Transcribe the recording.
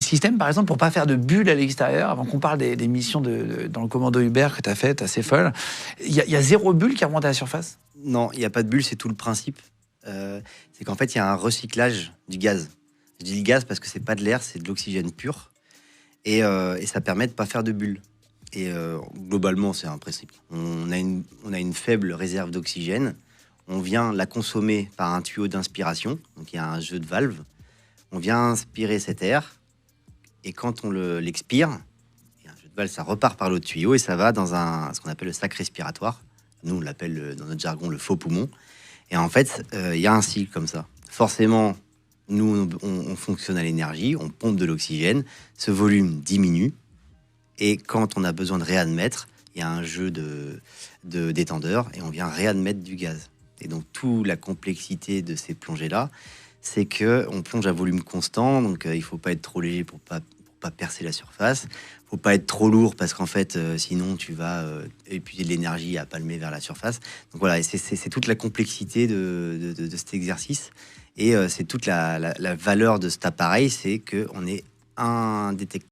Système, par exemple, pour pas faire de bulles à l'extérieur, avant qu'on parle des missions dans le commando Uber que tu as faites, assez folle, il y a zéro bulle qui remonte à la surface? Non, il n'y a pas de bulle, c'est tout le principe. C'est qu'en fait, il y a un recyclage du gaz. Je dis le gaz parce que c'est pas de l'air, c'est de l'oxygène pur. Et ça permet de pas faire de bulles. Globalement, c'est un principe. On a une faible réserve d'oxygène. On vient la consommer par un tuyau d'inspiration. Donc, il y a un jeu de valves. On vient inspirer cet air. Et quand on l'expire, il y a un jeu de valve, ça repart par l'autre tuyau et ça va dans ce qu'on appelle le sac respiratoire. Nous, on l'appelle dans notre jargon le faux poumon. Et en fait, il y a un cycle comme ça. Forcément, nous, on fonctionne à l'énergie, on pompe de l'oxygène, ce volume diminue. Et quand on a besoin de réadmettre, il y a un jeu de détendeur et on vient réadmettre du gaz. Et donc, toute la complexité de ces plongées-là, c'est qu'on plonge à volume constant. Donc, il ne faut pas être trop léger pour pas percer la surface. Il ne faut pas être trop lourd parce qu'en fait, sinon, tu vas épuiser de l'énergie à palmer vers la surface. Donc voilà, c'est toute la complexité de cet exercice. Et c'est toute la valeur de cet appareil, c'est qu'on est indétectable.